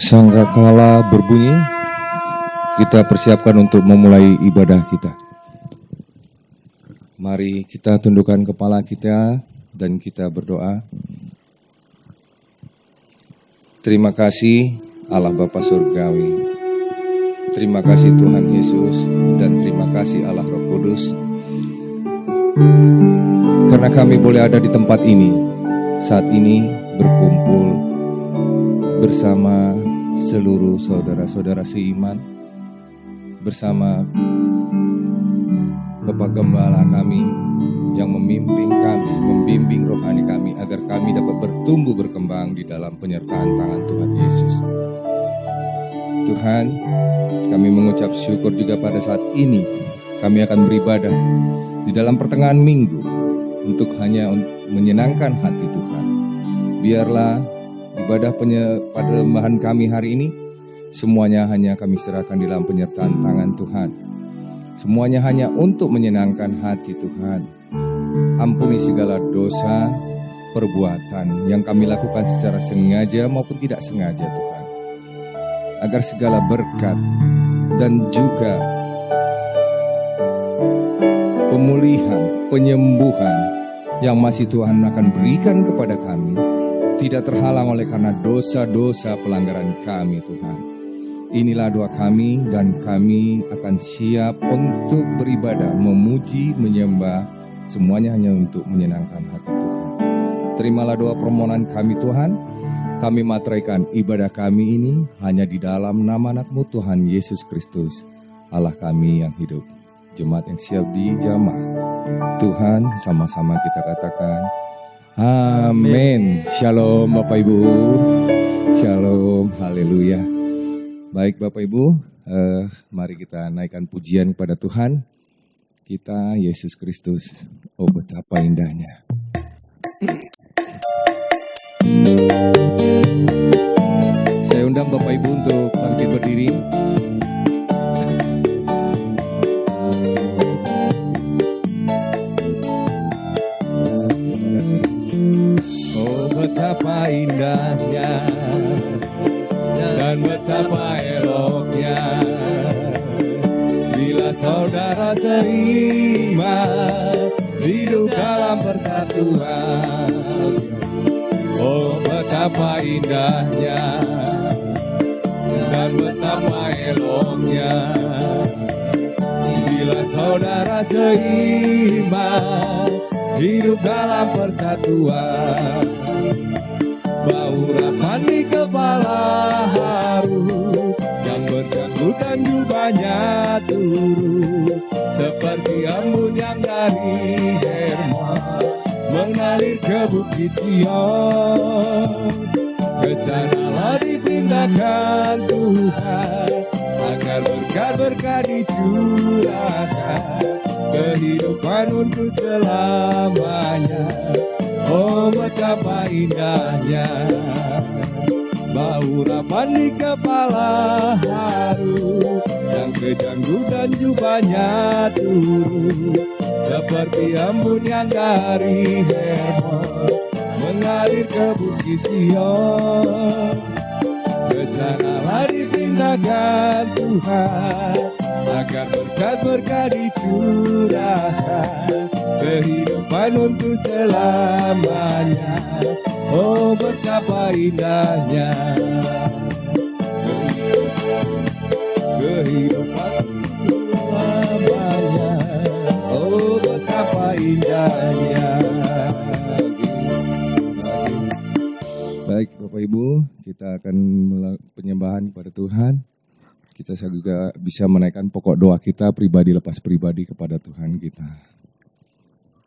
Sangkakala berbunyi, kita persiapkan untuk memulai ibadah kita. Mari kita tundukkan kepala kita dan kita berdoa. Terima kasih Allah Bapa Surgawi. Terima kasih Tuhan Yesus dan terima kasih Allah Roh Kudus. Karena kami boleh ada di tempat ini, saat ini berkumpul bersama seluruh saudara-saudara seiman, bersama Bapak Gembala kami yang membimbing rohani kami agar kami dapat bertumbuh berkembang di dalam penyertaan tangan Tuhan Yesus. Tuhan, kami mengucap syukur juga pada saat ini kami akan beribadah di dalam pertengahan minggu untuk hanya menyenangkan hati Tuhan. Biarlah ibadah penyembahan kami hari ini semuanya hanya kami serahkan di dalam penyertaan tangan Tuhan. Semuanya hanya untuk menyenangkan hati Tuhan. Ampuni segala dosa, perbuatan yang kami lakukan secara sengaja maupun tidak sengaja Tuhan. Agar segala berkat dan juga pemulihan, penyembuhan yang masih Tuhan akan berikan kepada kami tidak terhalang oleh karena dosa-dosa pelanggaran kami Tuhan. Inilah doa kami dan kami akan siap untuk beribadah, memuji, menyembah, semuanya hanya untuk menyenangkan hati Tuhan. Terimalah doa permohonan kami Tuhan. Kami materaikan ibadah kami ini hanya di dalam nama anak-Mu Tuhan Yesus Kristus, Allah kami yang hidup. Jemaat yang siap dijamah, Tuhan sama-sama kita katakan, amin. Shalom Bapak Ibu. Shalom, haleluya. Baik Bapak Ibu, mari kita naikkan pujian kepada Tuhan kita Yesus Kristus. Oh betapa indahnya. Saya undang Bapak Ibu untuk bangkit berdiri. Oh betapa indahnya dan betapa eloknya bila saudara seiman hidup dalam persatuan. Oh betapa indahnya dan betapa eloknya bila saudara seiman hidup dalam persatuan. Bau mandi kepala haru yang berganggu dan jubahnya turun seperti embun yang dari Hermon mengalir ke Bukit Sion. Kesanalah dipindahkan Tuhan agar berkat-berkat dicurahkan, kehidupan untuk selamanya. Oh betapa indahnya bau rapan di kepala haru yang kejanggu dan jubahnya turun seperti embun yang dari Hermon mengalir ke Bukit Sion. Kesanalah dipindahkan Tuhan agar berkat-berkat dicurahkan, kehidupan untuk selamanya. Oh betapa indahnya kehidupan selamanya. Oh betapa indahnya. Baik Bapak Ibu, kita akan penyembahan kepada Tuhan. Kita juga bisa menaikkan pokok doa kita pribadi lepas pribadi kepada Tuhan kita.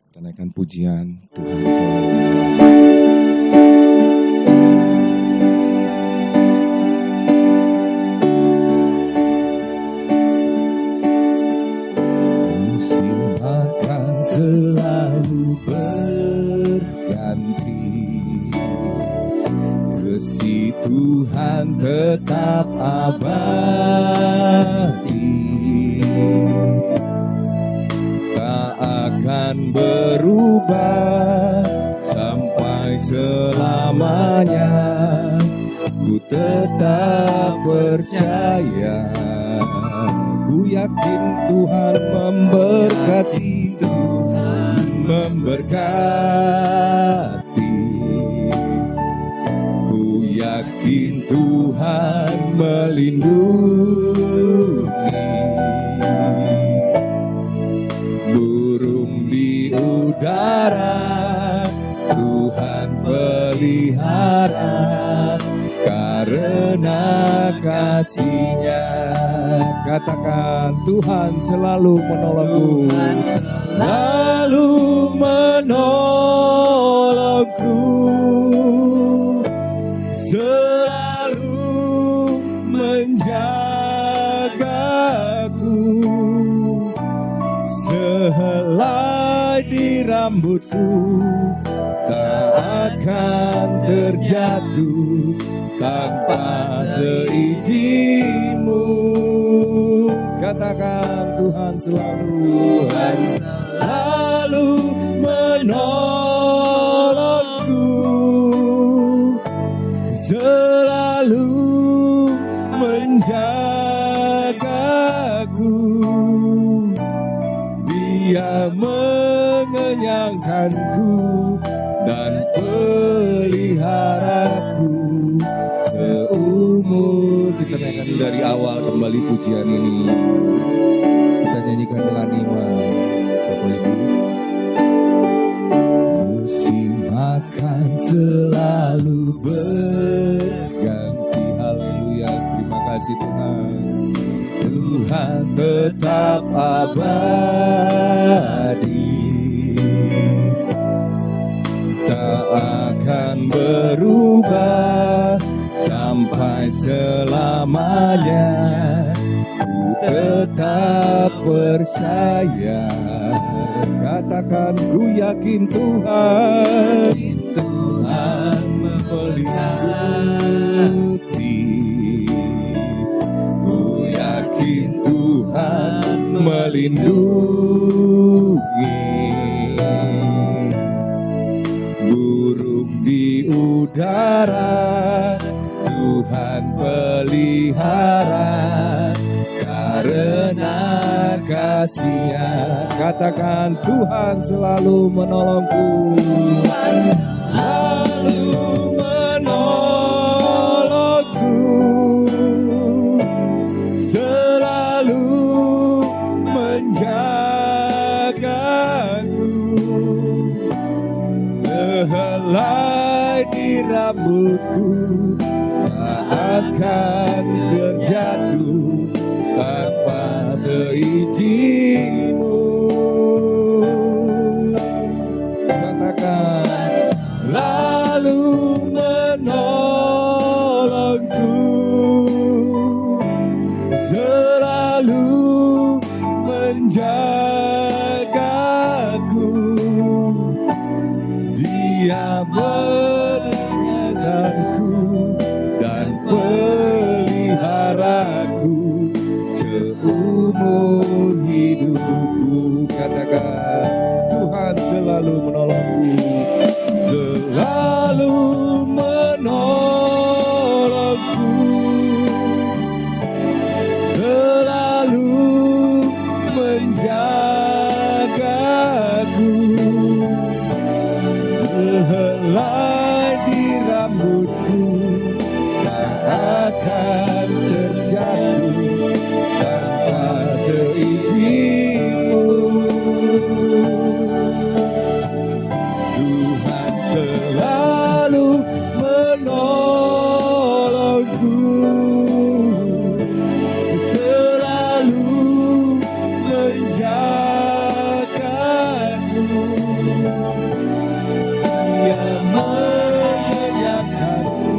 Kita naikkan pujian Tuhan selalu. Musim akan selalu berganti, kasih Tuhan tetap abadi, tak akan berubah sampai selamanya. Ku tetap percaya. Ku yakin Tuhan memberkati, memberkati. Ku yakin Tuhan melindungi. Burung di udara Tuhan pelihara, karena kasih-Nya. Katakan, Tuhan selalu menolongku, Tuhan selalu menolongku, selalu menjagaku. Sehelai di rambutku tak akan terjatuh tanpa seizinmu. Katakan, Tuhan selalu menolongku, selalu menjagaku. Dia mengenyangkanku dan peliharaku seumur. Kita nyanyikan dari awal kembali pujian ini. Kita nyanyikan dengan iman, Bapak Ibu. Musim makan selalu berganti. Haleluya, terima kasih Tuhan. Tuhan tetap abadi, tak akan berubah sampai selamanya. Ku tetap percaya. Katakan, ku yakin Tuhan melindungi. Ku yakin Tuhan melindungi. Burung di udara Tuhan pelihara, karena kasih-Nya. Katakan, Tuhan selalu menolongku, Tuhan selalu menolongku, selalu menjagaku. Sehelai di rambutku tak akan terjatuh tanpa seizinmu. Katakan, selalu menolongku, selalu menjagaku. Dia menyertaku dan peliharaku seumur hidupku. Katakan, Tuhan selalu menolongku, selalu menolongku, selalu menjagaku. Sehelai di rambutku tak akan terjatuh tanpa seizinmu. Tuhan selalu menolongku, selalu menjagaku. Dia menyayangkanku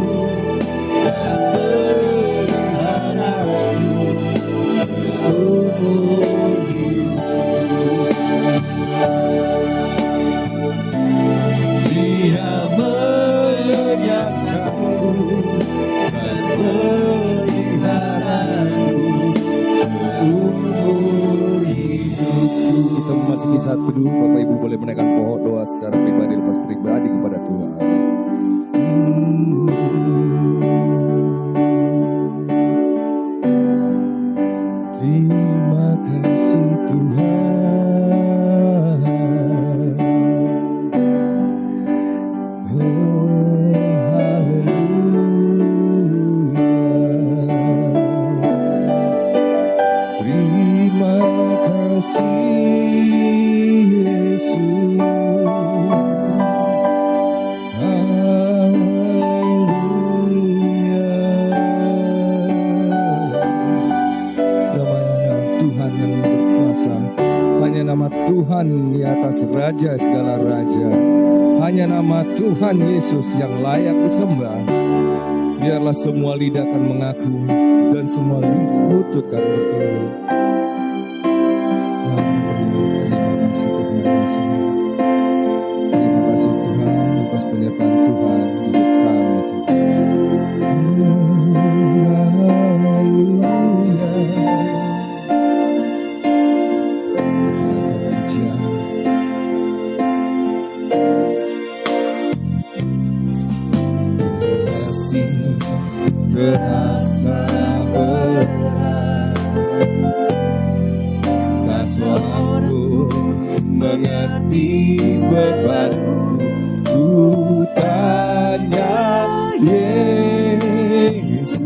dan peliharaku seumur hidupku. Dia menyayangkanku dan peliharaku seumur hidupku. Kita memasuki saat teduh. Bapak Ibu boleh menaikkan pohon doa secara pribadi, lepas pribadi kepada Tuhan. Tuhan di atas raja segala raja. Hanya nama Tuhan Yesus yang layak disembah. Biarlah semua lidah akan mengaku dan semua lutut akan bertunduk. Terima kasih Tuhan Yesus. Terima kasih Tuhan atas penyertaan Tuhan di hidup kami Tuhan. Haleluya. Terasa berat, tak seorang pun mengerti bebanku. Ku tanya Yesus,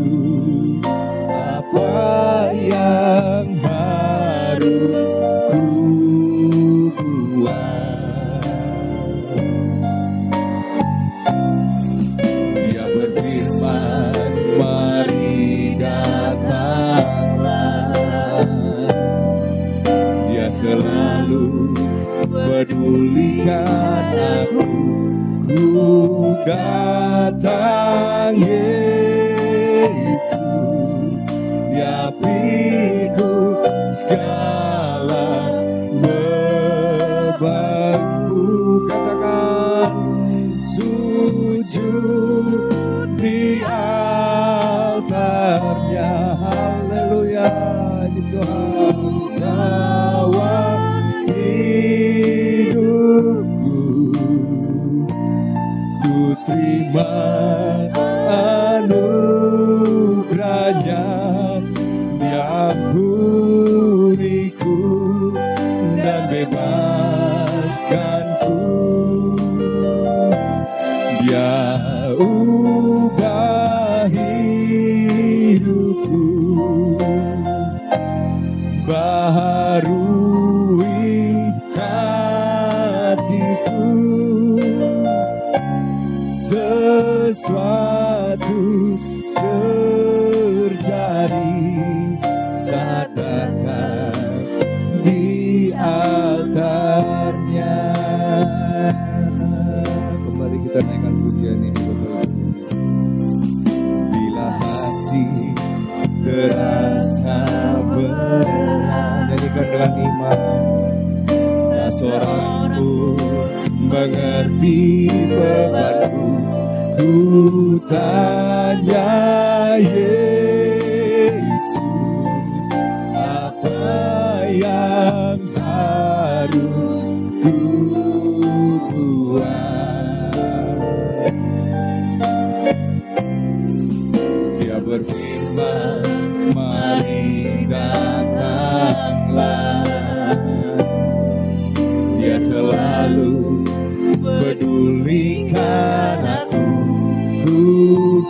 apa yang harus ku buat? Dia berfirman, mari datanglah. Dia selalu pedulikan aku. Ku datang Yesus, Dia pikul segala bebanku. Katakan sujud di altarnya. Haleluya, di Tuhan lawan hidupku. Ku terima anugerahnya, Dia ampuniku dan bebaskanku. Dia ubah hidupku, baharui hatiku. Sesuatu terjadi saat datang di altarnya. Kembali kita naikkan pujian ini Bapak Ibu. Bila hati terasa berat, nyanyikan dengan iman. Tak seorang pun mengerti bebanku. Ku tanya Yesus, apa yang harus ku buat? Dia berfirman, mari datanglah. Dia selalu pedulikan aku. Ku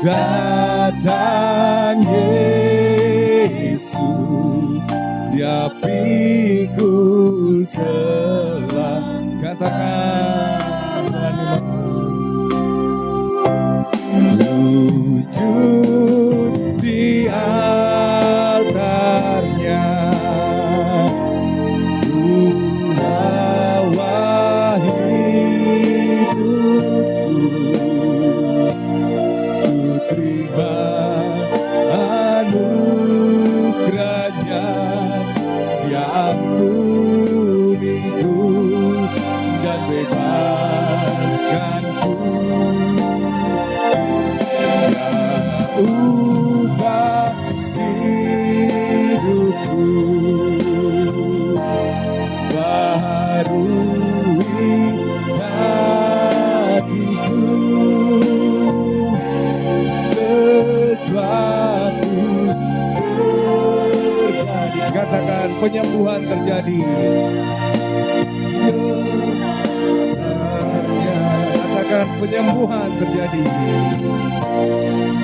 datang Yesus, Dia pikul segala. Katakan sujud di altarnya. Ku bawa hidupku, ku terima anugerahnya. Dia ampuniku dan bebaskanku. Dia ubah hidupku, baharui hatiku. Sesuatu terjadi. Katakan penyembuhan terjadi. Katakan penyembuhan terjadi.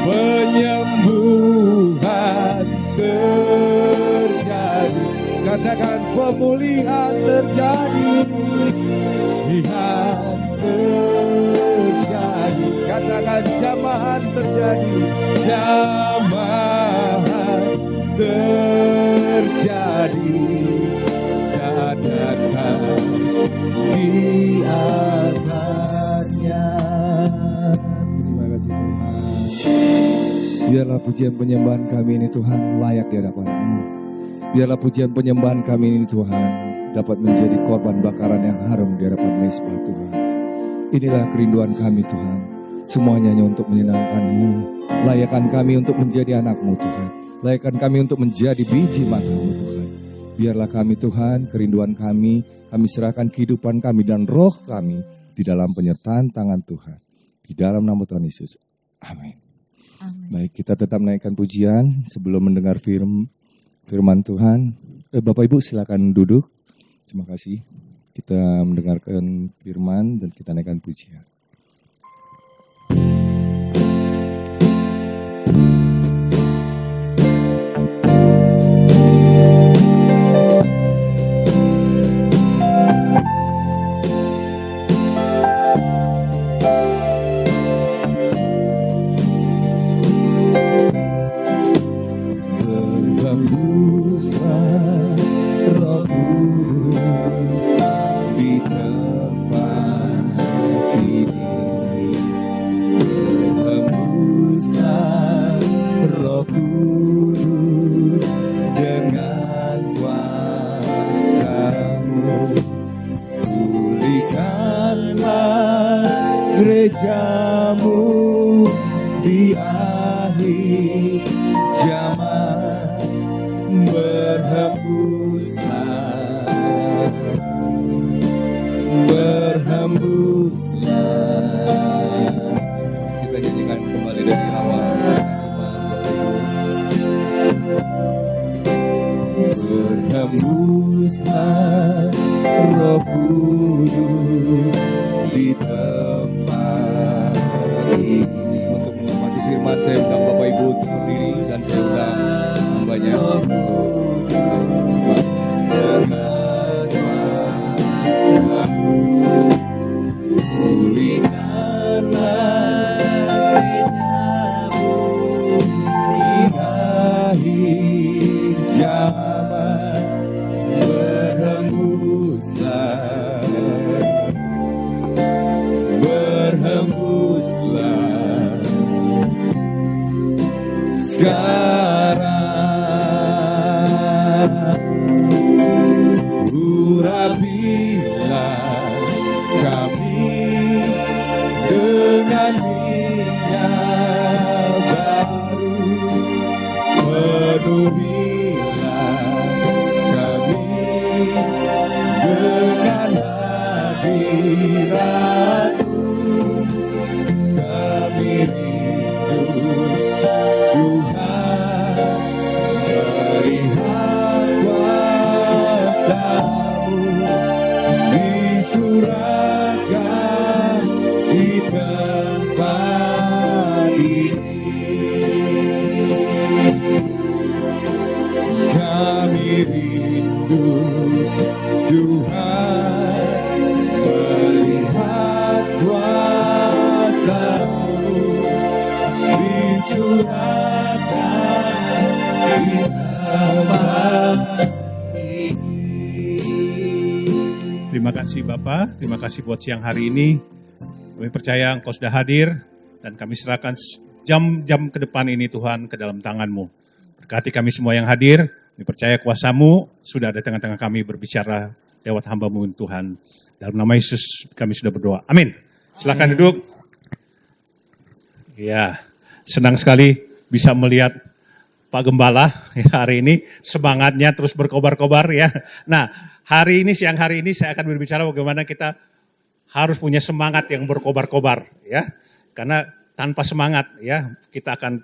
Penyembuhan terjadi. Katakan pemulihan terjadi. Pemulihan terjadi. Katakan jamahan terjadi. Jamahan terjadi saat datang biarkannya. Terima kasih Tuhan. Biarlah pujian penyembahan kami ini Tuhan layak di hadapan-Mu. Biarlah pujian penyembahan kami ini Tuhan dapat menjadi korban bakaran yang harum di hadapan Mezbah Tuhan. Inilah kerinduan kami Tuhan. Semuanya hanya untuk menyenangkan-Mu. Layakkan kami untuk menjadi anak-Mu Tuhan. Layakkan kami untuk menjadi biji mata-Mu Tuhan. Biarlah kami Tuhan, kerinduan kami serahkan kehidupan kami dan roh kami di dalam penyertaan tangan Tuhan. Di dalam nama Tuhan Yesus. Amin. Baik, kita tetap naikkan pujian sebelum mendengar firman Tuhan. Bapak Ibu silakan duduk. Terima kasih. Kita mendengarkan firman dan kita naikkan pujian. Gerejamu di akhir zaman, berhembuslah. Kita nyanyikan kembali dari awal. Berhembuslah Roh Kudus di tempat ini. Untuk mengamati firman, saya undang Bapak Ibu untuk berdiri dan saya undang hambanya pulihkanlah gerejamu di akhir zaman, berhembuslah sekarang. Urapilah kami dengan minyak baru, penuhilah kami dengan hadirat-Mu. Kami rindu Tuhan, melihat kuasa-Mu dicurahkan di tempat ini. Kami rindu Tuhan, melihat kuasa-Mu dicurahkan di tempat ini. Terima kasih Bapak, terima kasih buat siang hari ini. Kami percaya Engkau sudah hadir dan kami serahkan jam-jam ke depan ini Tuhan ke dalam tangan-Mu. Berkati kami semua yang hadir, kami percaya kuasa-Mu sudah ada di tengah-tengah kami berbicara lewat hamba-Mu Tuhan. Dalam nama Yesus kami sudah berdoa. Amin. Silakan duduk. Ya, senang sekali bisa melihat Pak Gembala ya, hari ini semangatnya terus berkobar-kobar ya. Nah, hari ini siang hari ini saya akan berbicara bagaimana kita harus punya semangat yang berkobar-kobar ya. Karena tanpa semangat ya kita akan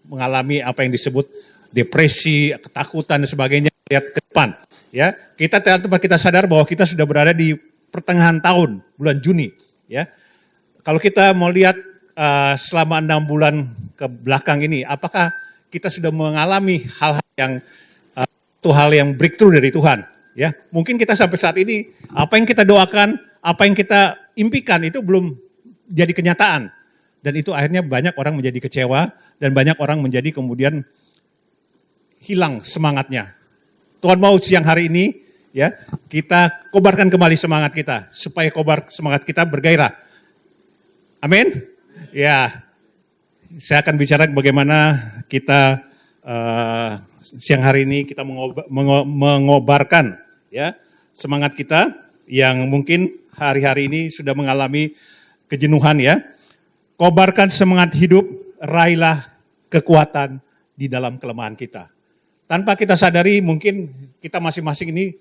mengalami apa yang disebut depresi, ketakutan dan sebagainya lihat ke depan ya. Kita tanpa kita sadar bahwa kita sudah berada di pertengahan tahun, bulan Juni ya. Kalau kita mau lihat selama 6 bulan ke belakang ini, apakah kita sudah mengalami hal-hal yang hal yang breakthrough dari Tuhan? Ya, mungkin kita sampai saat ini apa yang kita doakan, apa yang kita impikan itu belum jadi kenyataan, dan itu akhirnya banyak orang menjadi kecewa dan banyak orang menjadi kemudian hilang semangatnya. Tuhan mau siang hari ini, ya, kita kobarkan kembali semangat kita supaya semangat kita bergairah. Amin. Ya, saya akan bicara bagaimana kita siang hari ini kita mengobarkan ya semangat kita yang mungkin hari-hari ini sudah mengalami kejenuhan ya. Kobarkan semangat hidup, raihlah kekuatan di dalam kelemahan kita. Tanpa kita sadari mungkin kita masing-masing ini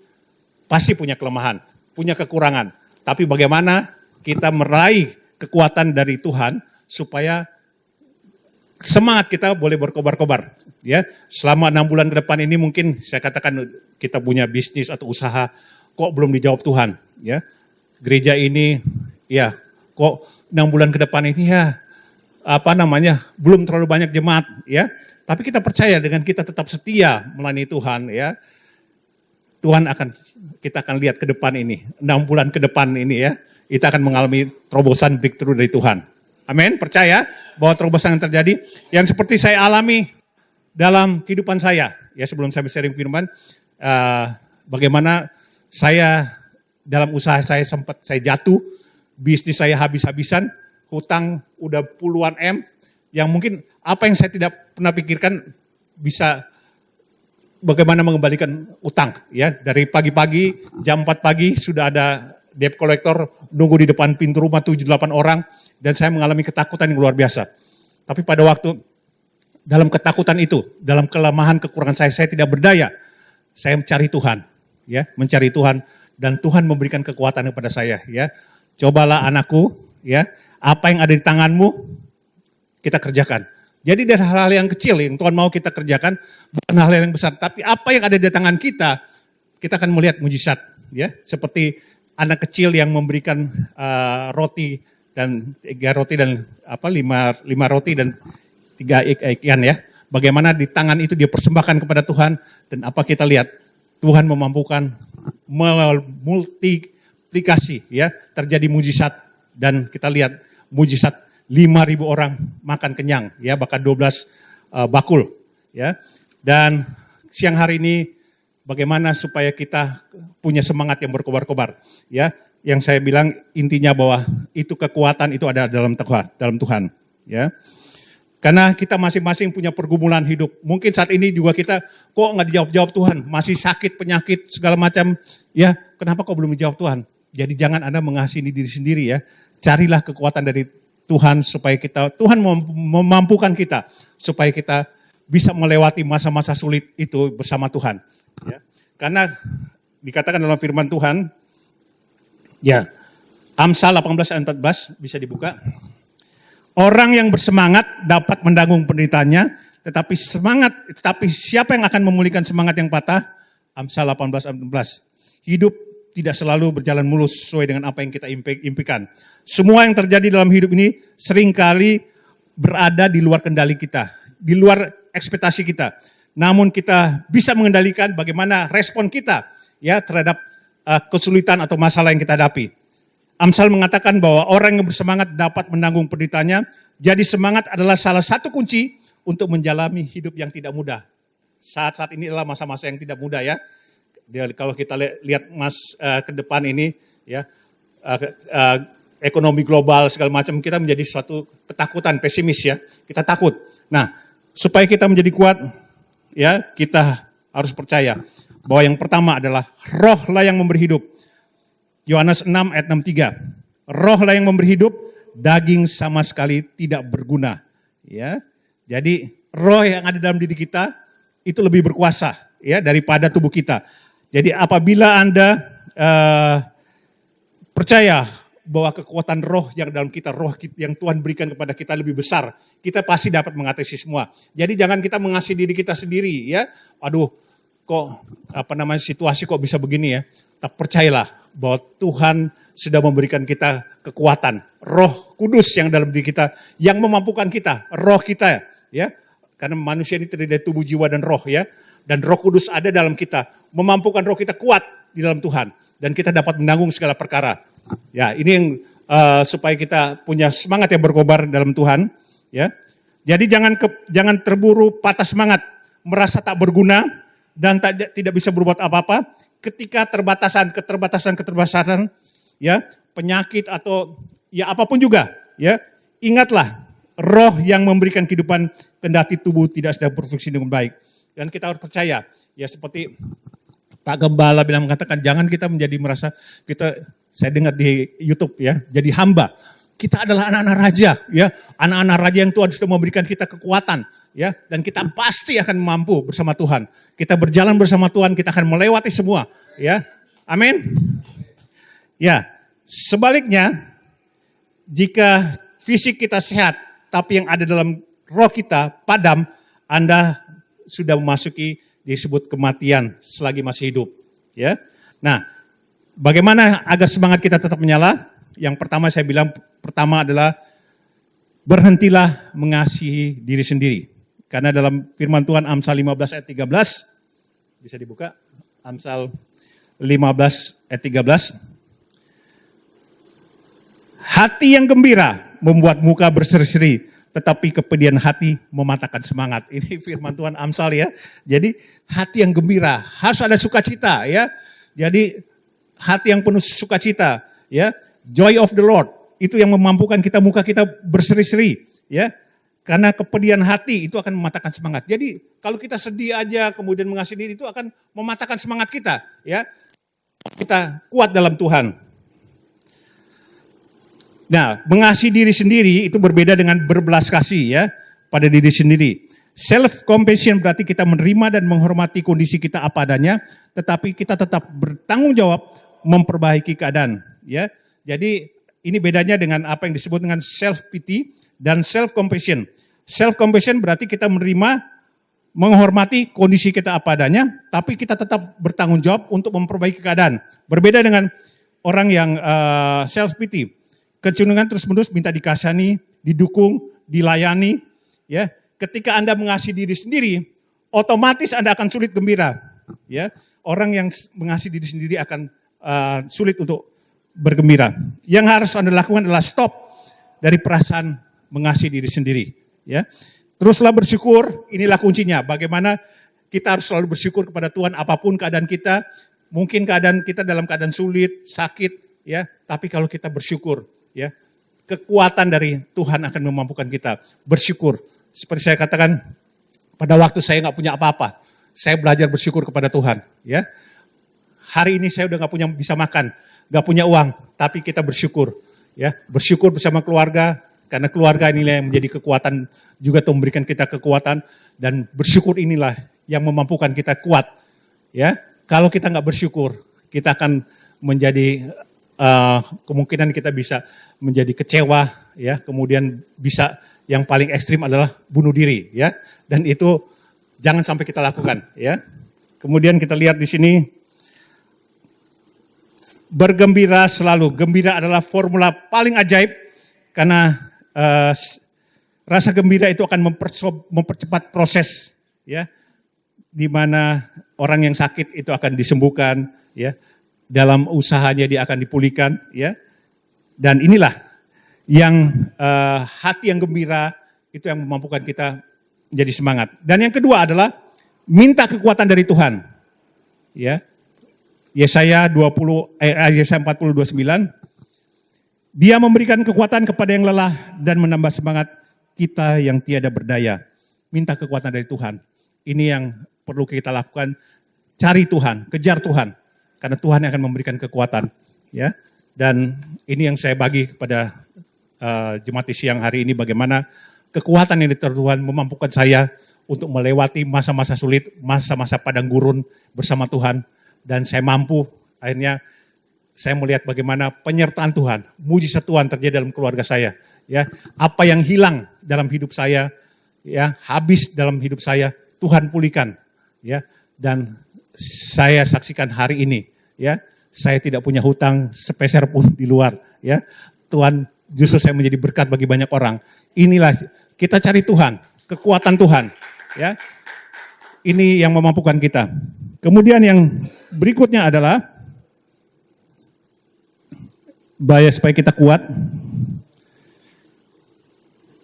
pasti punya kelemahan, punya kekurangan. Tapi bagaimana kita meraih kekuatan dari Tuhan supaya semangat kita boleh berkobar-kobar. Ya, selama 6 bulan ke depan ini mungkin saya katakan kita punya bisnis atau usaha kok belum dijawab Tuhan. Ya, gereja ini ya kok 6 bulan ke depan ini ya belum terlalu banyak jemaat ya. Tapi kita percaya dengan kita tetap setia melayani Tuhan ya. Kita akan lihat ke depan ini, 6 bulan ke depan ini ya. Kita akan mengalami terobosan breakthrough dari Tuhan. Amin, percaya bahwa terobosan yang terjadi yang seperti saya alami dalam kehidupan saya. Ya, sebelum saya sharing firman, bagaimana saya dalam usaha saya sempat saya jatuh, bisnis saya habis-habisan, hutang udah puluhan M, yang mungkin apa yang saya tidak pernah pikirkan bisa bagaimana mengembalikan utang. Ya, dari pagi-pagi, jam 4 pagi sudah ada debt collector nunggu di depan pintu rumah 7-8 orang dan saya mengalami ketakutan yang luar biasa. Tapi pada waktu dalam ketakutan itu, dalam kelemahan kekurangan saya tidak berdaya. Saya mencari Tuhan, ya, mencari Tuhan dan Tuhan memberikan kekuatan kepada saya, ya. Cobalah anakku, ya, apa yang ada di tanganmu kita kerjakan. Jadi dari hal-hal yang kecil yang Tuhan mau kita kerjakan, bukan hal yang besar, tapi apa yang ada di tangan kita akan melihat mujizat, ya. Seperti anak kecil yang memberikan roti dan 3 roti dan 5 roti dan 3 ikan ya. Bagaimana di tangan itu dia persembahkan kepada Tuhan dan apa kita lihat Tuhan memampukan multiplikasi ya, terjadi mujizat dan kita lihat mujizat 5.000 orang makan kenyang ya, bahkan 12 bakul ya. Dan siang hari ini bagaimana supaya kita punya semangat yang berkobar-kobar ya. Yang saya bilang intinya bahwa itu kekuatan itu ada dalam Tuhan ya. Karena kita masing-masing punya pergumulan hidup. Mungkin saat ini juga kita kok nggak dijawab-jawab Tuhan, masih sakit, penyakit segala macam ya. Kenapa kok belum dijawab Tuhan? Jadi jangan Anda mengasihani diri sendiri ya. Carilah kekuatan dari Tuhan supaya Tuhan memampukan kita supaya kita bisa melewati masa-masa sulit itu bersama Tuhan ya. Karena dikatakan dalam firman Tuhan, ya, Amsal 18 ayat 14 bisa dibuka. Orang yang bersemangat dapat menanggung penderitaannya, tetapi siapa yang akan memulihkan semangat yang patah? Amsal 18 ayat 14. Hidup tidak selalu berjalan mulus sesuai dengan apa yang kita impikan. Semua yang terjadi dalam hidup ini seringkali berada di luar kendali kita, di luar ekspektasi kita. Namun kita bisa mengendalikan bagaimana respon kita ya terhadap kesulitan atau masalah yang kita hadapi. Amsal mengatakan bahwa orang yang bersemangat dapat menanggung penderitaannya. Jadi semangat adalah salah satu kunci untuk menjalani hidup yang tidak mudah. Saat-saat ini adalah masa-masa yang tidak mudah ya. Kalau kita lihat ke depan ini ya, ekonomi global segala macam, kita menjadi suatu ketakutan, pesimis ya. Kita takut. Nah, supaya kita menjadi kuat ya, kita harus percaya bahwa yang pertama adalah rohlah yang memberi hidup. Yohanes 6 ayat 63. Rohlah yang memberi hidup, daging sama sekali tidak berguna. Ya, jadi roh yang ada dalam diri kita itu lebih berkuasa ya daripada tubuh kita. Jadi apabila Anda percaya bahwa kekuatan roh yang dalam kita, roh yang Tuhan berikan kepada kita lebih besar, kita pasti dapat mengatasi semua. Jadi jangan kita mengasihi diri kita sendiri ya. Aduh, kok situasi kok bisa begini ya. Tapi percayalah bahwa Tuhan sudah memberikan kita kekuatan, Roh Kudus yang dalam diri kita, yang memampukan kita, roh kita ya. Karena manusia ini terdiri dari tubuh, jiwa dan roh ya. Dan Roh Kudus ada dalam kita, memampukan roh kita kuat di dalam Tuhan dan kita dapat menanggung segala perkara. Ya, ini yang supaya kita punya semangat yang berkobar dalam Tuhan ya. Jadi jangan terburu patah semangat, merasa tak berguna dan tidak bisa berbuat apa-apa ketika keterbatasan ya, penyakit atau ya apapun juga, ya. Ingatlah roh yang memberikan kehidupan kendati tubuh tidak sedang berfungsi dengan baik. Dan kita harus percaya, ya seperti Pak Gembala bilang mengatakan jangan kita menjadi merasa saya dengar di YouTube ya, jadi hamba. Kita adalah anak-anak raja, ya, anak-anak raja yang Tuhan sudah memberikan kita kekuatan, ya, dan kita pasti akan mampu bersama Tuhan. Kita berjalan bersama Tuhan, kita akan melewati semua, ya, amin. Ya, sebaliknya, jika fisik kita sehat, tapi yang ada dalam roh kita padam, Anda sudah memasuki disebut kematian selagi masih hidup, ya. Nah, bagaimana agar semangat kita tetap menyala? Yang pertama saya bilang, pertama adalah berhentilah mengasihi diri sendiri. Karena dalam firman Tuhan Amsal 15 ayat 13, bisa dibuka, Amsal 15 ayat 13. Hati yang gembira membuat muka berseri-seri, tetapi kepedihan hati mematahkan semangat. Ini firman Tuhan Amsal ya. Jadi hati yang gembira, harus ada sukacita ya. Jadi hati yang penuh sukacita ya. Joy of the Lord, itu yang memampukan kita, muka kita berseri-seri, ya. Karena kepedihan hati itu akan mematahkan semangat. Jadi kalau kita sedih aja kemudian mengasihi diri itu akan mematahkan semangat kita, ya. Kita kuat dalam Tuhan. Nah, mengasihi diri sendiri itu berbeda dengan berbelas kasih, ya, pada diri sendiri. Self compassion berarti kita menerima dan menghormati kondisi kita apa adanya, tetapi kita tetap bertanggung jawab memperbaiki keadaan, ya. Jadi ini bedanya dengan apa yang disebut dengan self pity dan self compassion. Self compassion berarti kita menerima, menghormati kondisi kita apa adanya, tapi kita tetap bertanggung jawab untuk memperbaiki keadaan. Berbeda dengan orang yang self pity, kecenderungan terus-menerus minta dikasihani, didukung, dilayani. Ya, ketika Anda mengasihi diri sendiri, otomatis Anda akan sulit gembira. Ya, orang yang mengasihi diri sendiri akan sulit untuk bergembira. Yang harus Anda lakukan adalah stop dari perasaan mengasihi diri sendiri. Ya, teruslah bersyukur. Inilah kuncinya. Bagaimana kita harus selalu bersyukur kepada Tuhan apapun keadaan kita. Mungkin keadaan kita dalam keadaan sulit, sakit, ya. Tapi kalau kita bersyukur, ya, kekuatan dari Tuhan akan memampukan kita bersyukur. Seperti saya katakan, pada waktu saya nggak punya apa-apa, saya belajar bersyukur kepada Tuhan. Ya, hari ini saya udah nggak punya bisa makan. Gak punya uang, tapi kita bersyukur, ya, bersyukur bersama keluarga, karena keluarga inilah yang menjadi kekuatan, juga memberikan kita kekuatan, dan bersyukur inilah yang memampukan kita kuat, ya. Kalau kita nggak bersyukur, kita akan menjadi kemungkinan kita bisa menjadi kecewa, ya, kemudian bisa yang paling ekstrim adalah bunuh diri, ya, dan itu jangan sampai kita lakukan, ya. Kemudian kita lihat di sini. Bergembira selalu. Gembira adalah formula paling ajaib karena rasa gembira itu akan mempercepat proses, ya, di mana orang yang sakit itu akan disembuhkan, ya, dalam usahanya dia akan dipulihkan, ya, dan inilah yang hati yang gembira itu yang memampukan kita menjadi semangat. Dan yang kedua adalah minta kekuatan dari Tuhan, ya. Yesaya 40:29, Dia memberikan kekuatan kepada yang lelah dan menambah semangat kita yang tiada berdaya. Minta kekuatan dari Tuhan. Ini yang perlu kita lakukan. Cari Tuhan, kejar Tuhan, karena Tuhan yang akan memberikan kekuatan. Ya, dan ini yang saya bagi kepada jemaat di siang hari ini, bagaimana kekuatan yang dari Tuhan memampukan saya untuk melewati masa-masa sulit, masa-masa padang gurun bersama Tuhan. Dan saya mampu, akhirnya saya melihat bagaimana penyertaan Tuhan, mujizat Tuhan terjadi dalam keluarga saya. Ya, apa yang hilang dalam hidup saya, ya, habis dalam hidup saya, Tuhan pulihkan. Ya, dan saya saksikan hari ini, ya, saya tidak punya hutang sepeser pun di luar. Ya, Tuhan justru saya menjadi berkat bagi banyak orang. Inilah kita cari Tuhan, kekuatan Tuhan. Ya, ini yang memampukan kita. Kemudian yang berikutnya adalah supaya kita kuat.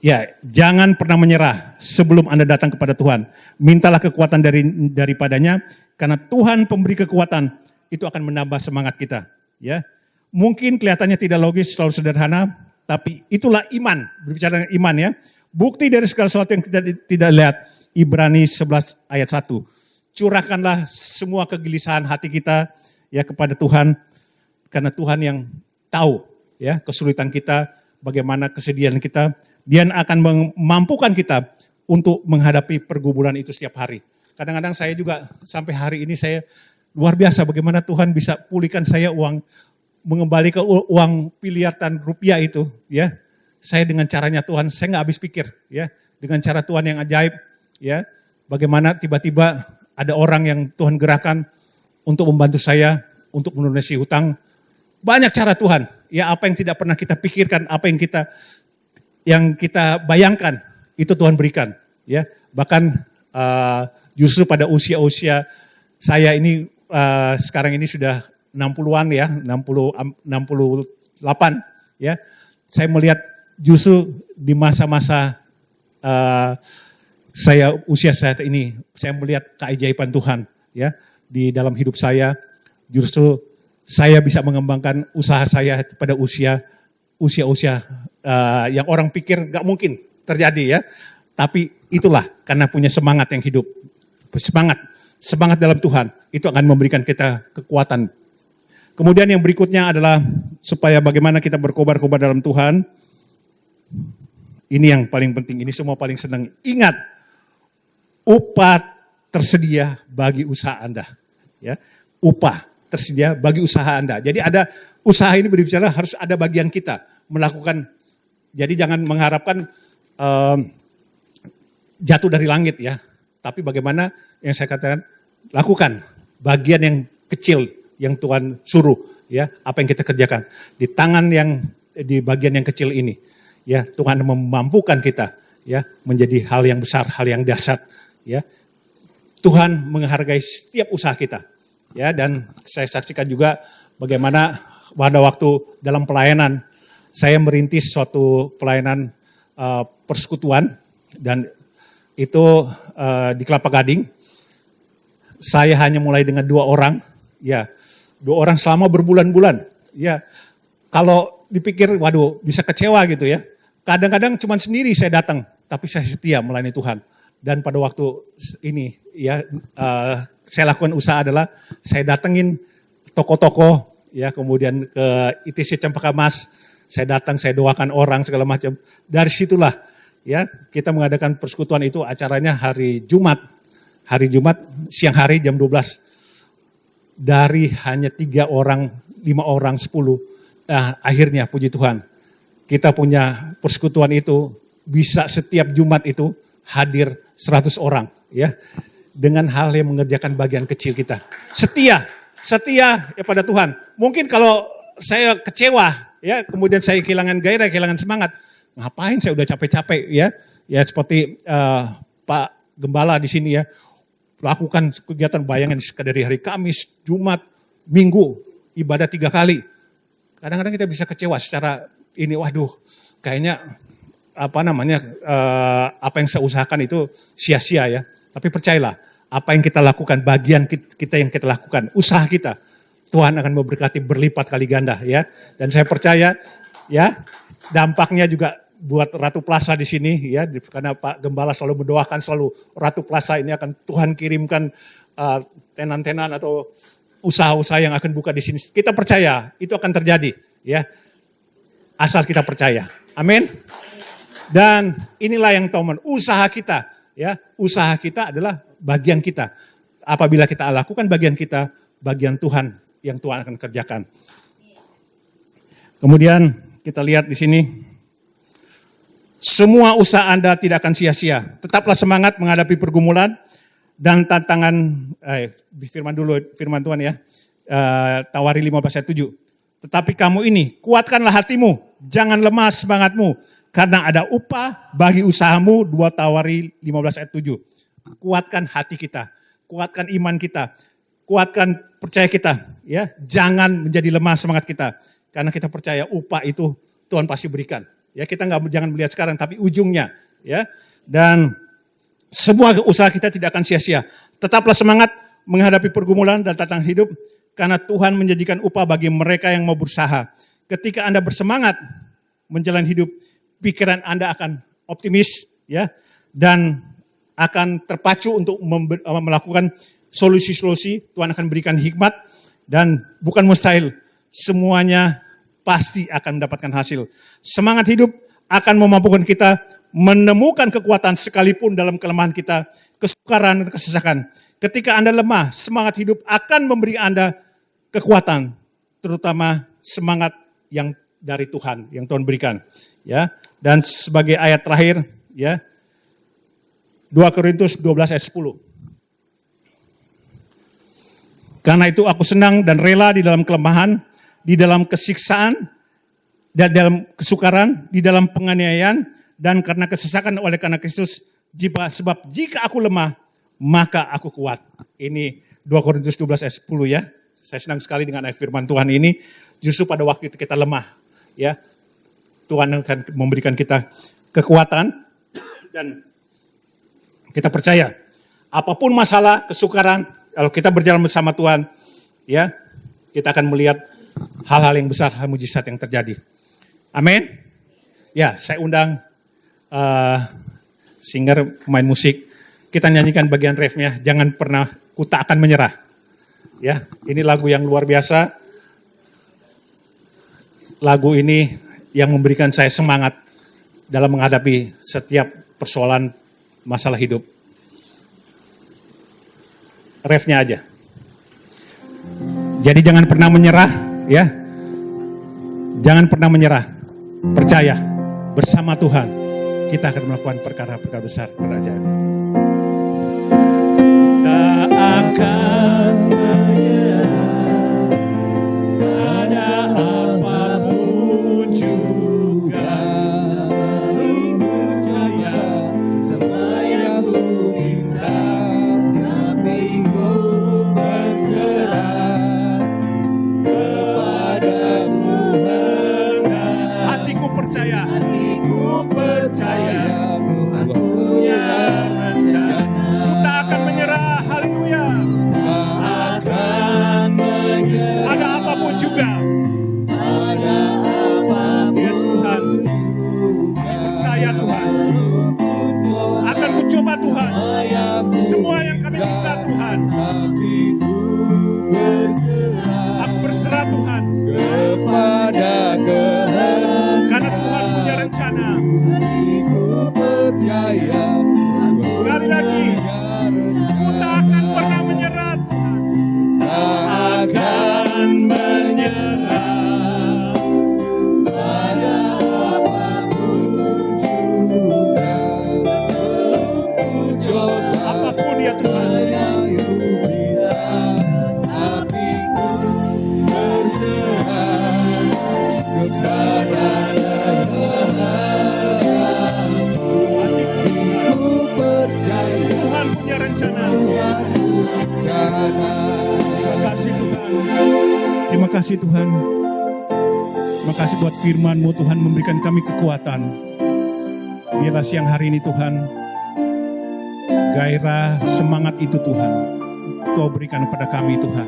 Ya, jangan pernah menyerah sebelum Anda datang kepada Tuhan. Mintalah kekuatan daripadanya, karena Tuhan pemberi kekuatan itu akan menambah semangat kita. Ya, mungkin kelihatannya tidak logis, selalu sederhana, tapi itulah iman. Berbicara dengan iman ya, bukti dari segala sesuatu yang kita tidak lihat. Ibrani 11 ayat 1. Curahkanlah semua kegelisahan hati kita ya kepada Tuhan, karena Tuhan yang tahu ya kesulitan kita, bagaimana kesedihan kita. Dia akan memampukan kita untuk menghadapi pergumulan itu setiap hari. Kadang-kadang saya juga sampai hari ini saya luar biasa bagaimana Tuhan bisa pulihkan saya mengembalikan uang miliaran rupiah itu. Ya, saya dengan caranya Tuhan, saya nggak habis pikir. Ya, dengan cara Tuhan yang ajaib. Ya, bagaimana tiba-tiba ada orang yang Tuhan gerakan untuk membantu saya untuk melunasi hutang. Banyak cara Tuhan. Ya, apa yang tidak pernah kita pikirkan, apa yang kita bayangkan itu Tuhan berikan, ya. Bahkan justru pada usia-usia saya ini sekarang ini sudah 60-an ya, 68 ya. Saya melihat justru di masa-masa usia saya ini, saya melihat keajaiban Tuhan ya di dalam hidup saya. Justru saya bisa mengembangkan usaha saya pada usia yang orang pikir gak mungkin terjadi ya. Tapi itulah karena punya semangat yang hidup. Semangat dalam Tuhan itu akan memberikan kita kekuatan. Kemudian yang berikutnya adalah supaya bagaimana kita berkobar-kobar dalam Tuhan. Ini yang paling penting, ini semua paling senang. Ingat, upah tersedia bagi usaha Anda. Ya, upah tersedia bagi usaha Anda. Jadi ada usaha ini berbicara harus ada bagian kita melakukan. Jadi jangan mengharapkan jatuh dari langit ya. Tapi bagaimana yang saya katakan, lakukan bagian yang kecil yang Tuhan suruh ya, apa yang kita kerjakan di bagian yang kecil ini ya, Tuhan memampukan kita ya menjadi hal yang besar, hal yang dahsyat ya. Tuhan menghargai setiap usaha kita ya, dan saya saksikan juga bagaimana pada waktu dalam pelayanan saya merintis suatu pelayanan persekutuan, dan itu di Kelapa Gading. Saya hanya mulai dengan 2 orang, ya 2 orang selama berbulan-bulan. Ya, kalau dipikir, waduh bisa kecewa gitu ya. Kadang-kadang cuma sendiri saya datang, tapi saya setia melayani Tuhan. Dan pada waktu ini, ya saya lakukan usaha adalah saya datengin toko-toko, ya kemudian ke ITC Cempaka Mas. Saya datang, saya doakan orang segala macam. Dari situlah ya kita mengadakan persekutuan itu, acaranya hari Jumat. Hari Jumat siang hari jam 12. Dari hanya 3 orang, 5 orang, 10. Nah, akhirnya puji Tuhan. Kita punya persekutuan itu bisa setiap Jumat itu hadir 100 orang ya. Dengan hal yang mengerjakan bagian kecil kita. Setia ya pada Tuhan. Mungkin kalau saya kecewa ya, kemudian saya kehilangan gairah, kehilangan semangat. Ngapain saya udah capek-capek ya. Ya seperti Pak Gembala di sini ya. Lakukan kegiatan, bayangin dari hari Kamis, Jumat, Minggu, ibadah 3 kali. Kadang-kadang kita bisa kecewa secara ini, waduh kayaknya apa yang saya usahakan itu sia-sia ya. Tapi percayalah, apa yang kita lakukan, bagian kita yang kita lakukan, usaha kita, Tuhan akan memberkati berlipat kali ganda ya. Dan saya percaya ya, dampaknya juga buat Ratu Plaza di sini ya, karena Pak Gembala selalu mendoakan, selalu Ratu Plaza ini akan Tuhan kirimkan tenan-tenan atau usaha-usaha yang akan buka di sini. Kita percaya itu akan terjadi ya. Asal kita percaya. Amin. Dan inilah yang teman, usaha kita ya, usaha kita adalah bagian kita. Apabila kita lakukan bagian kita, bagian Tuhan yang Tuhan akan kerjakan. Kemudian kita lihat di sini, semua usaha Anda tidak akan sia-sia. Tetaplah semangat menghadapi pergumulan dan tantangan. Firman Tuhan ya. Tawari 15 ayat 7. Tetapi kamu ini, kuatkanlah hatimu, jangan lemah semangatmu, karena ada upah bagi usahamu. 2 Tawari 15 ayat 7. Kuatkan hati kita, kuatkan iman kita, kuatkan percaya kita, ya. Jangan menjadi lemah semangat kita, karena kita percaya upah itu Tuhan pasti berikan. Ya, kita jangan melihat sekarang, tapi ujungnya. Ya, dan semua usaha kita tidak akan sia-sia. Tetaplah semangat menghadapi pergumulan dan tantangan hidup, karena Tuhan menjanjikan upah bagi mereka yang mau berusaha. Ketika Anda bersemangat menjalani hidup, pikiran Anda akan optimis, ya, dan akan terpacu untuk melakukan solusi-solusi. Tuhan akan berikan hikmat, dan bukan mustahil, semuanya pasti akan mendapatkan hasil. Semangat hidup akan memampukan kita menemukan kekuatan sekalipun dalam kelemahan kita, kesukaran dan kesesakan. Ketika Anda lemah, semangat hidup akan memberi Anda kekuatan, terutama semangat yang dari Tuhan, yang Tuhan berikan. Ya, dan sebagai ayat terakhir, ya, 2 Korintus 12 ayat 10. Karena itu aku senang dan rela di dalam kelemahan, di dalam kesiksaan, dan dalam kesukaran, di dalam penganiayaan, dan karena kesesakan oleh karena Kristus. Sebab jika aku lemah, maka aku kuat. Ini 2 Korintus 12 ayat 10 ya. Saya senang sekali dengan ayat firman Tuhan ini. Justru pada waktu kita lemah, ya, Tuhan akan memberikan kita kekuatan, dan kita percaya apapun masalah, kesukaran, kalau kita berjalan bersama Tuhan, ya, kita akan melihat hal-hal yang besar, hal mujizat yang terjadi. Amin. Ya, saya undang singer, pemain musik. Kita nyanyikan bagian refnya, jangan pernah ku tak akan menyerah. Ya, ini lagu yang luar biasa. Lagu ini yang memberikan saya semangat dalam menghadapi setiap persoalan masalah hidup. Refnya aja. Jadi jangan pernah menyerah, ya. Jangan pernah menyerah. Percaya, bersama Tuhan kita akan melakukan perkara-perkara besar, kerajaan. Tak akan menyerah, ada apapun juga. Selalu percaya, semua yang ku bisa, tapi ku berserah kepada Tuhan. Hatiku percaya, Tuhan punya rencana. Ku tak akan menyerah, haleluya. Tak akan menyerah. Ada apapun juga. Ada apapun. Yes Tuhan. Percaya Tuhan. Akan ku coba Tuhan. Semua yang kami bisa Tuhan. Aku berserah Tuhan. Kepada kehendak. Karena Tuhan punya rencana. Percaya, sekali lagi, ku tak akan pernah menyerah Tuhan. Tak akan menyerah, pada apapun juga. Apapun ya Tuhan, ku bisa, tapi ku berserah kepada Terima kasih Tuhan. Terima kasih buat firman-Mu Tuhan, memberikan kami kekuatan. Biarlah siang hari ini Tuhan, gairah semangat itu Tuhan, Kau berikan kepada kami Tuhan.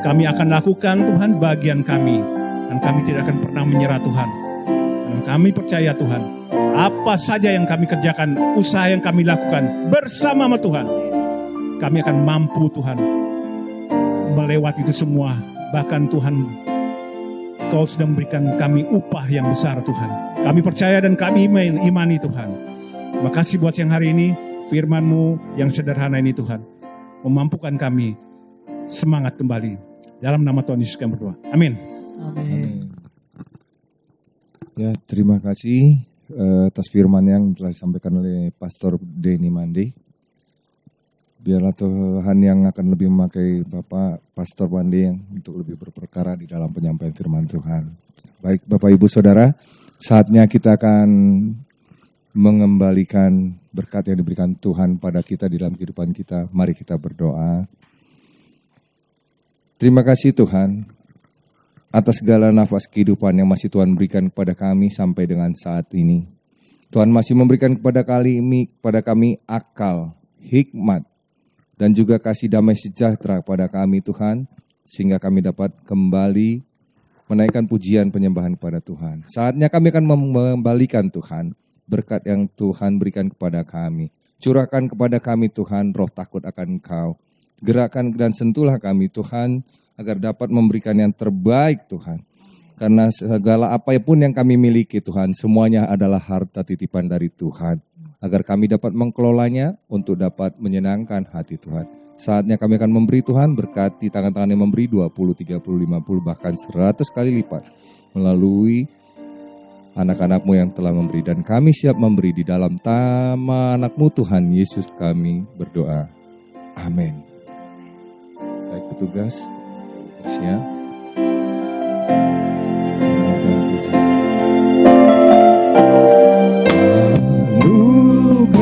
Kami akan lakukan Tuhan bagian kami, dan kami tidak akan pernah menyerah Tuhan. Dan kami percaya Tuhan, apa saja yang kami kerjakan, usaha yang kami lakukan bersama Tuhan, kami akan mampu Tuhan melewati itu semua. Bahkan Tuhan, Kau sudah memberikan kami upah yang besar Tuhan. Kami percaya dan kami imani Tuhan. Terima kasih buat siang hari ini, firman-Mu yang sederhana ini Tuhan, memampukan kami semangat kembali. Dalam nama Tuhan Yesus kami berdoa. Amin. Amin. Ya, terima kasih atas firman yang telah disampaikan oleh Pastor Denny Mandi. Biarlah Tuhan yang akan lebih memakai Bapak Pastor Mandi yang untuk lebih berperkara di dalam penyampaian firman Tuhan. Baik Bapak Ibu Saudara, saatnya kita akan mengembalikan berkat yang diberikan Tuhan pada kita di dalam kehidupan kita. Mari kita berdoa. Terima kasih Tuhan, atas segala nafas kehidupan yang masih Tuhan berikan kepada kami sampai dengan saat ini. Tuhan masih memberikan kepada kami akal, hikmat, dan juga kasih damai sejahtera kepada kami Tuhan, sehingga kami dapat kembali menaikkan pujian penyembahan kepada Tuhan. Saatnya kami akan mengembalikan Tuhan, berkat yang Tuhan berikan kepada kami. Curahkan kepada kami Tuhan roh takut akan Engkau. Gerakan dan sentuhlah kami Tuhan, agar dapat memberikan yang terbaik Tuhan. Karena segala apapun yang kami miliki Tuhan, semuanya adalah harta titipan dari Tuhan. Agar kami dapat mengelolanya untuk dapat menyenangkan hati Tuhan. Saatnya kami akan memberi Tuhan, berkati tangan-tangan yang memberi 20, 30, 50, bahkan 100 kali lipat. Melalui anak-anak-Mu yang telah memberi. Dan kami siap memberi di dalam nama anak-Mu Tuhan Yesus kami berdoa. Amin. Baik petugas. Ya.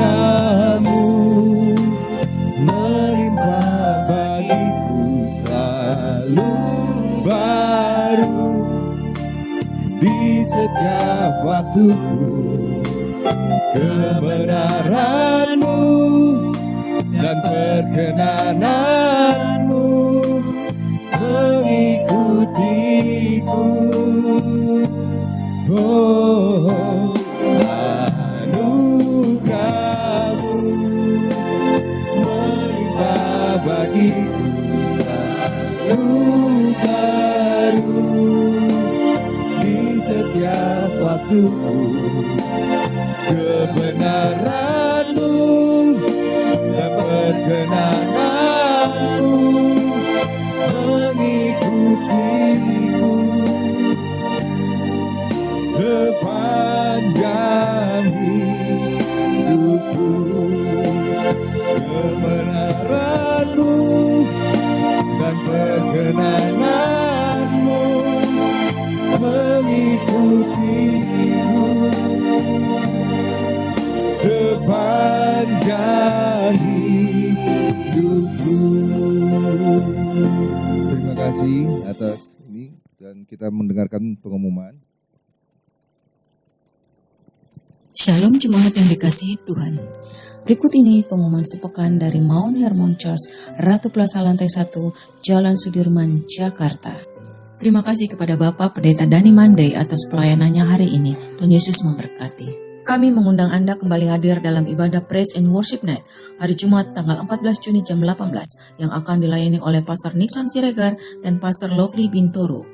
Anugerah-Mu melimpah bagiku selalu baru di setiap waktuku. Kebenaran-Mu dan perkenanan-Mu mengikutiku. Oh, anugerah-Mu melimpah bagiku selalu baru di setiap waktuku. Kebenaran-Mu dan perkenanan-Mu mengikutiku sepanjang hidupku. Kebenaran-Mu dan perkenanan-Mu mengikutiku sepanjang hidupku. Terima kasih atas ini, dan kita mendengarkan pengumuman. Shalom jemaat yang dikasihi Tuhan. Berikut ini pengumuman sepekan dari Mount Hermon Church, Ratu Plaza Lantai 1, Jalan Sudirman, Jakarta. Terima kasih kepada Bapak Pendeta Dani Mandai atas pelayanannya hari ini. Tuhan Yesus memberkati. Kami mengundang Anda kembali hadir dalam ibadah Praise and Worship Night hari Jumat tanggal 14 Juni jam 18 yang akan dilayani oleh Pastor Nixon Siregar dan Pastor Lovely Bintoro.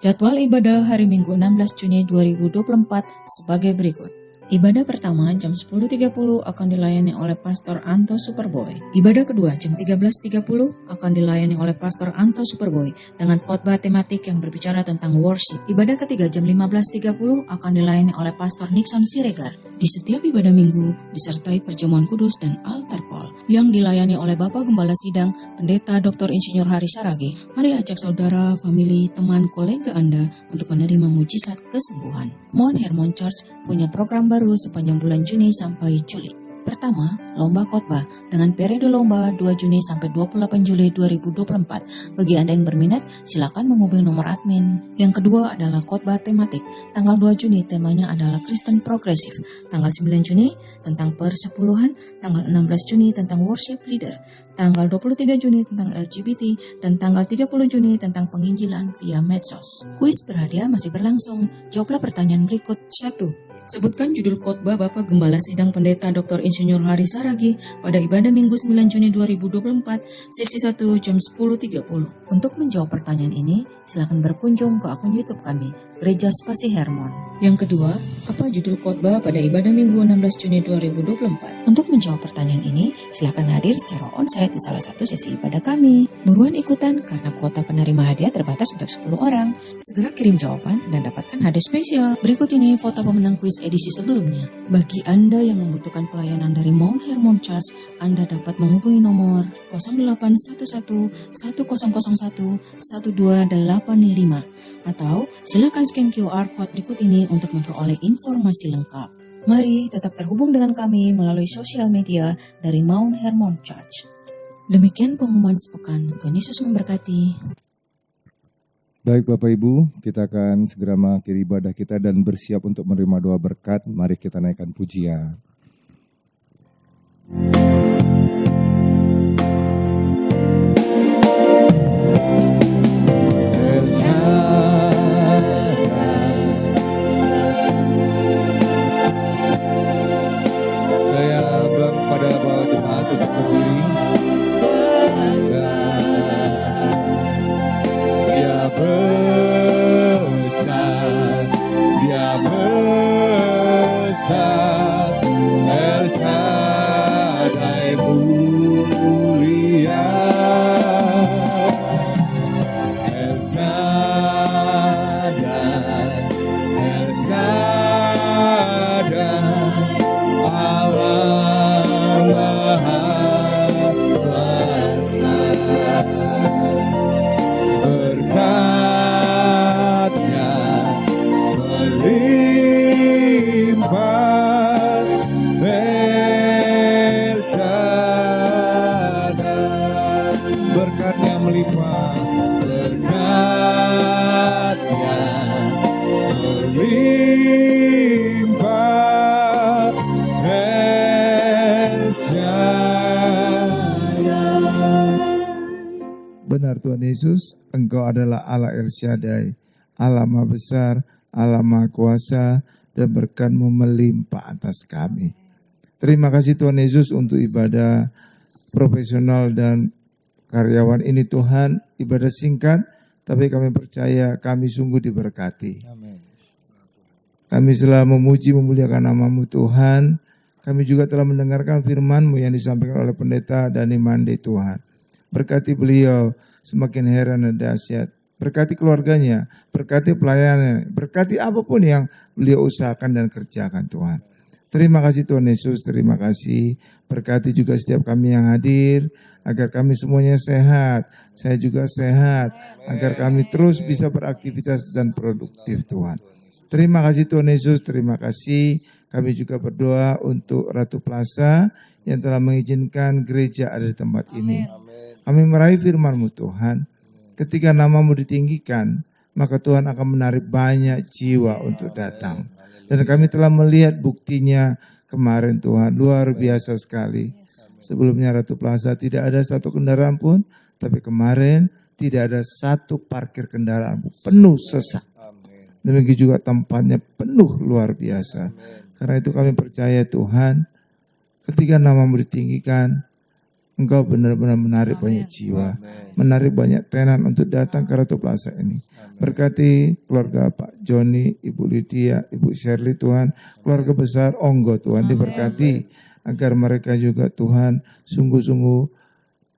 Jadwal ibadah hari Minggu 16 Juni 2024 sebagai berikut. Ibadah pertama jam 10.30 akan dilayani oleh Pastor Anto Superboy. Ibadah kedua jam 13.30 akan dilayani oleh Pastor Anto Superboy dengan khotbah tematik yang berbicara tentang worship. Ibadah ketiga jam 15.30 akan dilayani oleh Pastor Nixon Siregar. Di setiap ibadah minggu disertai perjamuan kudus dan altar call yang dilayani oleh Bapak Gembala Sidang Pendeta Dr. Insinyur Hari Saragi. Mari ajak saudara, famili, teman, kolega Anda untuk menerima mujizat kesembuhan. Mount Hermon Church punya program baru sepanjang bulan Juni sampai Juli. Pertama, lomba khotbah dengan periode lomba 2 Juni sampai 28 Juli 2024. Bagi Anda yang berminat, silakan menghubungi nomor admin. Yang kedua adalah khotbah tematik. Tanggal 2 Juni temanya adalah Kristen Progresif. Tanggal 9 Juni tentang persepuluhan. Tanggal 16 Juni tentang worship leader. Tanggal 23 Juni tentang LGBT. Dan tanggal 30 Juni tentang penginjilan via medsos. Kuis berhadiah masih berlangsung. Jawablah pertanyaan berikut. 1. Sebutkan judul khotbah Bapak Gembala Sidang Pendeta Dr. Insinyur Hari Saragi pada ibadah Minggu 9 Juni 2024, sesi 1 jam 10.30. Untuk menjawab pertanyaan ini, silakan berkunjung ke akun YouTube kami, Gereja Spasi Hermon. Yang kedua, apa judul khotbah pada ibadah Minggu 16 Juni 2024? Untuk menjawab pertanyaan ini, silakan hadir secara onsite di salah satu sesi ibadah kami. Buruan ikutan karena kuota penerima hadiah terbatas untuk 10 orang. Segera kirim jawaban dan dapatkan hadiah spesial. Berikut ini foto pemenang kuis edisi sebelumnya. Bagi Anda yang membutuhkan pelayanan dari Mount Hermon Church, Anda dapat menghubungi nomor 0811 1001 1285 atau silakan scan QR code berikut ini untuk memperoleh informasi lengkap. Mari tetap terhubung dengan kami melalui sosial media dari Mount Hermon Church. Demikian pengumuman sepekan. Tuhan Yesus memberkati. Baik Bapak Ibu, kita akan segera mengakhiri ibadah kita dan bersiap untuk menerima doa berkat. Mari kita naikkan pujian. Saya bilang kepada Bapak Jemaat untuk berdiri. Dia besar, Dia besar, El Shaddai mulia, El Shaddai, El Shaddai, Allah Maha Kuasa. Berkatnya melimpah, El Shaddai. Berkatnya melimpah, berkatnya melimpah, El Shaddai. Benar Tuhan Yesus, Engkau adalah Allah El Shaddai, Allah Maha Besar, Allah Maha Kuasa, dan berkat-Mu melimpah atas kami. Terima kasih Tuhan Yesus untuk ibadah profesional dan karyawan ini Tuhan, ibadah singkat, tapi kami percaya kami sungguh diberkati. Kami telah memuji memuliakan nama-Mu Tuhan, kami juga telah mendengarkan firman-Mu yang disampaikan oleh pendeta Dani Mande Tuhan. Berkati beliau semakin heran dan dahsyat. Berkati keluarganya, berkati pelayanannya, berkati apapun yang beliau usahakan dan kerjakan Tuhan. Terima kasih Tuhan Yesus, terima kasih. Berkati juga setiap kami yang hadir, agar kami semuanya sehat, saya juga sehat, agar kami terus bisa beraktivitas dan produktif Tuhan. Terima kasih Tuhan Yesus, terima kasih. Kami juga berdoa untuk Ratu Plaza yang telah mengizinkan gereja ada di tempat ini. Kami meraih firman-Mu Tuhan, ketika nama-Mu ditinggikan, maka Tuhan akan menarik banyak jiwa untuk datang. Dan kami telah melihat buktinya kemarin Tuhan, luar biasa sekali. Sebelumnya Ratu Plaza tidak ada satu kendaraan pun, tapi kemarin tidak ada satu parkir kendaraan, penuh sesak. Demikian juga tempatnya penuh luar biasa. Karena itu kami percaya Tuhan, ketika nama-Mu ditinggikan, Engkau benar-benar menarik banyak jiwa, menarik banyak tenan untuk datang ke Ratu Plaza ini. Berkati keluarga Pak Joni, Ibu Lydia, Ibu Shirley Tuhan, keluarga besar Onggo Tuhan diberkati. Agar mereka juga Tuhan sungguh-sungguh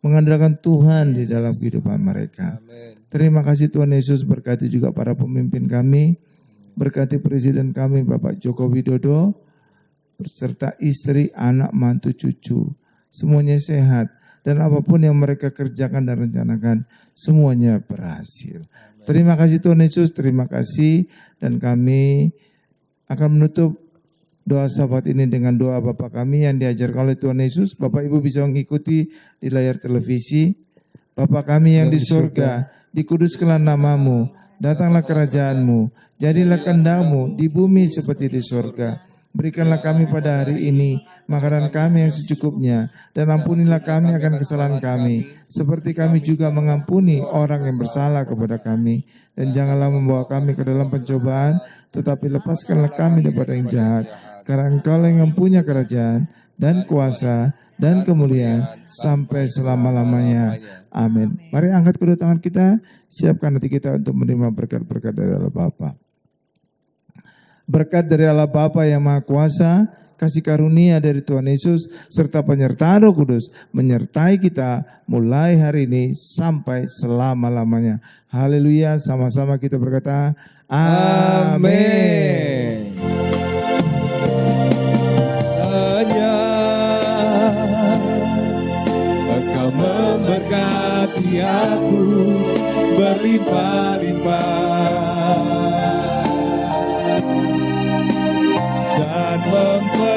mengandalkan Tuhan di dalam kehidupan mereka. Terima kasih Tuhan Yesus, berkati juga para pemimpin kami, berkati Presiden kami Bapak Joko Widodo, beserta istri, anak, mantu, cucu. Semuanya sehat dan apapun yang mereka kerjakan dan rencanakan semuanya berhasil. Terima kasih Tuhan Yesus, terima kasih, dan kami akan menutup doa sahabat ini dengan doa Bapa kami yang diajarkan oleh Tuhan Yesus. Bapak Ibu bisa mengikuti di layar televisi. Bapa kami yang di surga, dikuduskanlah nama-Mu, datanglah kerajaan-Mu, jadilah kehendak-Mu di bumi seperti di surga. Berikanlah kami pada hari ini makanan kami yang secukupnya, dan ampunilah kami akan kesalahan kami, seperti kami juga mengampuni orang yang bersalah kepada kami. Dan janganlah membawa kami ke dalam pencobaan, tetapi lepaskanlah kami daripada yang jahat. Karena Engkau yang mempunyai kerajaan dan kuasa dan kemuliaan sampai selama-lamanya. Amin. Mari angkat kedua tangan kita, siapkan hati kita untuk menerima berkat-berkat dari Allah Bapa. Berkat dari Allah Bapa yang Maha Kuasa, kasih karunia dari Tuhan Yesus, serta penyertaan Roh Kudus menyertai kita mulai hari ini sampai selama-lamanya. Haleluya, sama-sama kita berkata, amin. Hanya Engkau memberkati aku berlimpah-limpah dan memperluas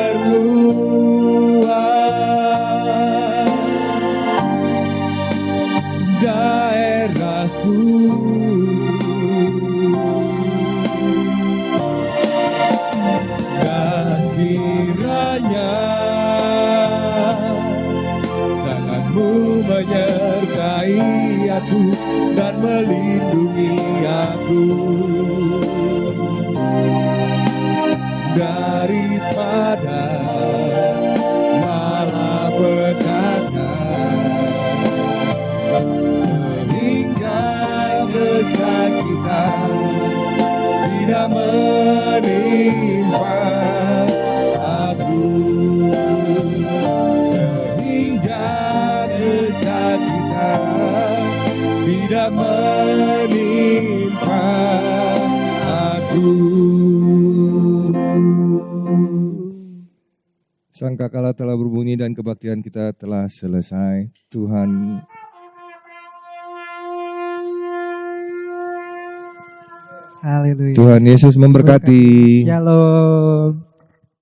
daerahku aku dan melindungi aku daripada malapetaka, sehingga kesakitan tidak menimpa aku, sehingga kesakitan tidak menimpa aku. Sangkakala telah berbunyi dan kebaktian kita telah selesai. Tuhan Haleluya. Tuhan Yesus memberkati. Shalom.